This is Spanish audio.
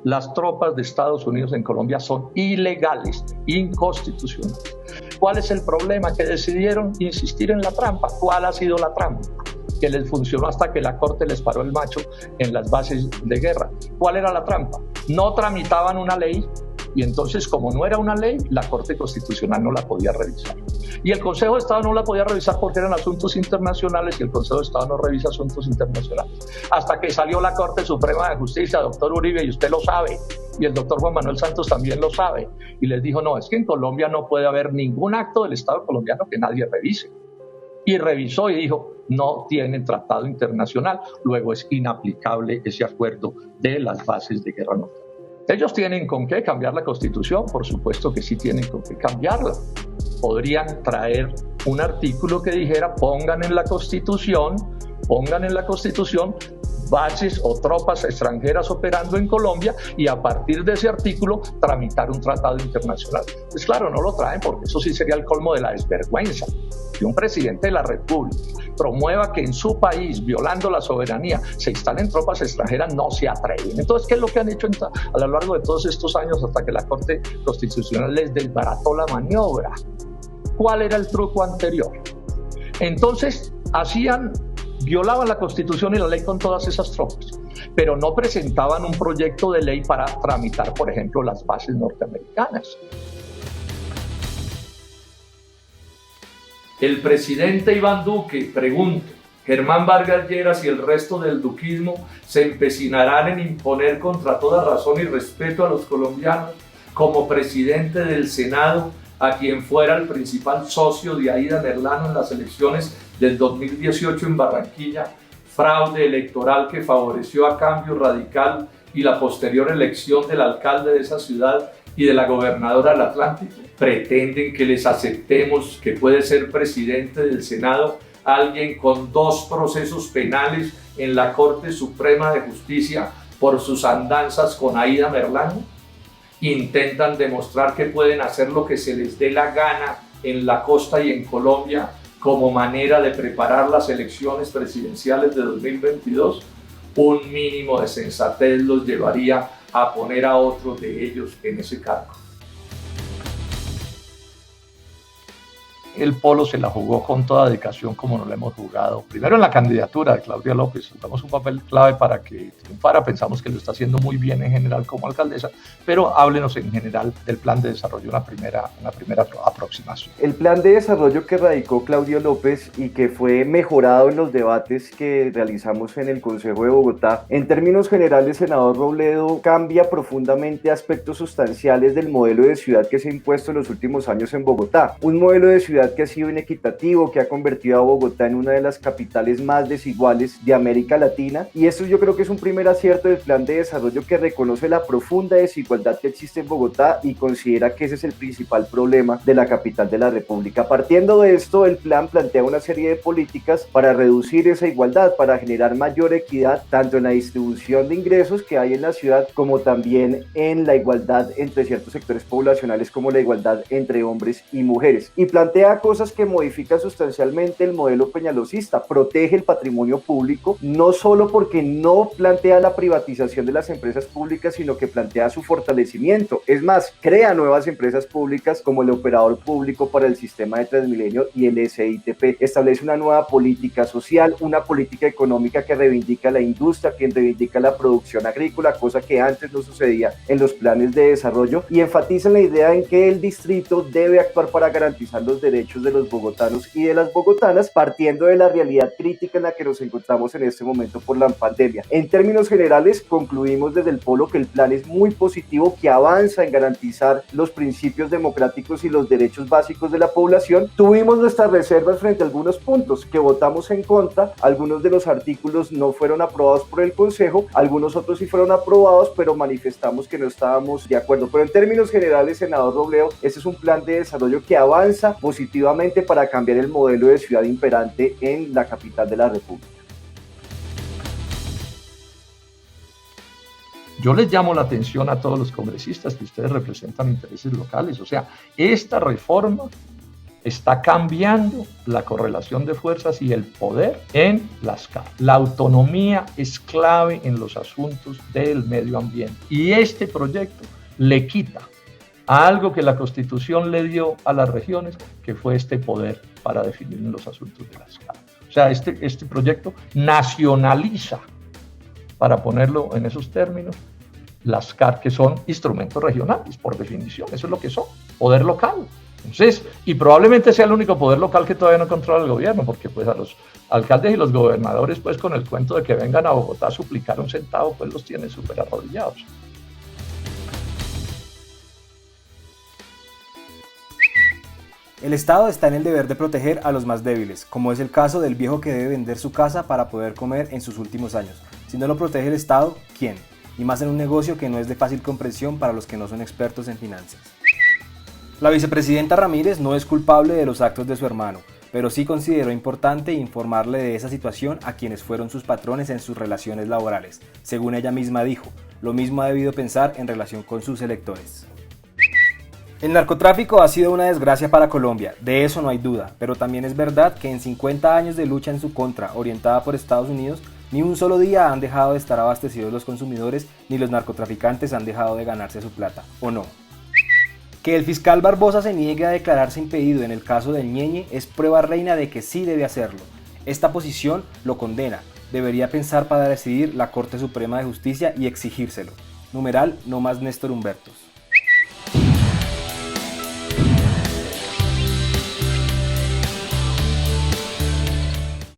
Las tropas de Estados Unidos en Colombia son ilegales, inconstitucionales. ¿Cuál es el problema? Que decidieron insistir en la trampa. ¿Cuál ha sido la trampa? Que les funcionó hasta que la Corte les paró el macho en las bases de guerra. ¿Cuál era la trampa? No tramitaban una ley y entonces, como no era una ley, la Corte Constitucional no la podía revisar. Y el Consejo de Estado no la podía revisar porque eran asuntos internacionales y el Consejo de Estado no revisa asuntos internacionales. Hasta que salió la Corte Suprema de Justicia, doctor Uribe, y usted lo sabe, y el doctor Juan Manuel Santos también lo sabe, y les dijo, no, es que en Colombia no puede haber ningún acto del Estado colombiano que nadie revise. Y revisó y dijo, no tienen tratado internacional, luego es inaplicable ese acuerdo de las bases de guerra nuclear. ¿Ellos tienen con qué cambiar la Constitución? Por supuesto que sí tienen con qué cambiarla. Podrían traer un artículo que dijera pongan en la Constitución bases o tropas extranjeras operando en Colombia y a partir de ese artículo tramitar un tratado internacional. Pues claro, no lo traen porque eso sí sería el colmo de la desvergüenza. Que un presidente de la República promueva que en su país, violando la soberanía, se instalen tropas extranjeras, no se atreven. Entonces, ¿qué es lo que han hecho a lo largo de todos estos años hasta que la Corte Constitucional les desbarató la maniobra? ¿Cuál era el truco anterior? Entonces, violaban la Constitución y la ley con todas esas tropas, pero no presentaban un proyecto de ley para tramitar, por ejemplo, las bases norteamericanas. El presidente Iván Duque pregunta, ¿Germán Vargas Lleras y el resto del duquismo se empecinarán en imponer contra toda razón y respeto a los colombianos como presidente del Senado a quien fuera el principal socio de Aída Merlano en las elecciones del 2018 en Barranquilla, fraude electoral que favoreció a Cambio Radical y la posterior elección del alcalde de esa ciudad y de la gobernadora del Atlántico? ¿Pretenden que les aceptemos que puede ser presidente del Senado alguien con 2 procesos penales en la Corte Suprema de Justicia por sus andanzas con Aída Merlano? Intentan demostrar que pueden hacer lo que se les dé la gana en la costa y en Colombia como manera de preparar las elecciones presidenciales de 2022. Un mínimo de sensatez los llevaría a poner a otros de ellos en ese cargo. El Polo se la jugó con toda dedicación como nos la hemos jugado. Primero en la candidatura de Claudia López, jugamos un papel clave para que triunfara. Pensamos que lo está haciendo muy bien en general como alcaldesa, pero háblenos en general del plan de desarrollo, una primera aproximación. El plan de desarrollo que radicó Claudia López y que fue mejorado en los debates que realizamos en el Consejo de Bogotá, en términos generales, senador Robledo, cambia profundamente aspectos sustanciales del modelo de ciudad que se ha impuesto en los últimos años en Bogotá. Un modelo de ciudad que ha sido inequitativo, que ha convertido a Bogotá en una de las capitales más desiguales de América Latina, y esto yo creo que es un primer acierto del plan de desarrollo que reconoce la profunda desigualdad que existe en Bogotá y considera que ese es el principal problema de la capital de la República. Partiendo de esto, el plan plantea una serie de políticas para reducir esa igualdad, para generar mayor equidad tanto en la distribución de ingresos que hay en la ciudad como también en la igualdad entre ciertos sectores poblacionales como la igualdad entre hombres y mujeres, y plantea cosas que modifican sustancialmente el modelo peñalosista. Protege el patrimonio público, no solo porque no plantea la privatización de las empresas públicas, sino que plantea su fortalecimiento. Es más, crea nuevas empresas públicas como el Operador Público para el Sistema de Transmilenio y el SITP. Establece una nueva política social, una política económica que reivindica la industria, que reivindica la producción agrícola, cosa que antes no sucedía en los planes de desarrollo, y enfatiza la idea en que el distrito debe actuar para garantizar los derechos de los bogotanos y de las bogotanas, partiendo de la realidad crítica en la que nos encontramos en este momento por la pandemia. En términos generales, concluimos desde el Polo que el plan es muy positivo, que avanza en garantizar los principios democráticos y los derechos básicos de la población. Tuvimos nuestras reservas frente a algunos puntos que votamos en contra. Algunos de los artículos no fueron aprobados por el Consejo, algunos otros sí fueron aprobados, pero manifestamos que no estábamos de acuerdo. Pero en términos generales, senador Robledo, este es un plan de desarrollo que avanza positivamente para cambiar el modelo de ciudad imperante en la capital de la República. Yo les llamo la atención a todos los congresistas que ustedes representan intereses locales. O sea, esta reforma está cambiando la correlación de fuerzas y el poder en las CAR. La autonomía es clave en los asuntos del medio ambiente y este proyecto le quita a algo que la Constitución le dio a las regiones, que fue este poder para definir los asuntos de las CAR. O sea, este proyecto nacionaliza, para ponerlo en esos términos, las CAR, que son instrumentos regionales, por definición, eso es lo que son, poder local. Entonces, y probablemente sea el único poder local que todavía no controla el gobierno, porque pues a los alcaldes y los gobernadores, pues con el cuento de que vengan a Bogotá a suplicar un centavo, pues los tienen súper arrodillados. El Estado está en el deber de proteger a los más débiles, como es el caso del viejo que debe vender su casa para poder comer en sus últimos años. Si no lo protege el Estado, ¿quién? Y más en un negocio que no es de fácil comprensión para los que no son expertos en finanzas. La vicepresidenta Ramírez no es culpable de los actos de su hermano, pero sí consideró importante informarle de esa situación a quienes fueron sus patrones en sus relaciones laborales. Según ella misma dijo, lo mismo ha debido pensar en relación con sus electores. El narcotráfico ha sido una desgracia para Colombia, de eso no hay duda, pero también es verdad que en 50 años de lucha en su contra, orientada por Estados Unidos, ni un solo día han dejado de estar abastecidos los consumidores, ni los narcotraficantes han dejado de ganarse su plata, ¿o no? Que el fiscal Barbosa se niegue a declararse impedido en el caso del Ñeñe es prueba reina de que sí debe hacerlo. Esta posición lo condena, debería pensar para decidir la Corte Suprema de Justicia y exigírselo. Numeral, no más Néstor Humbertos.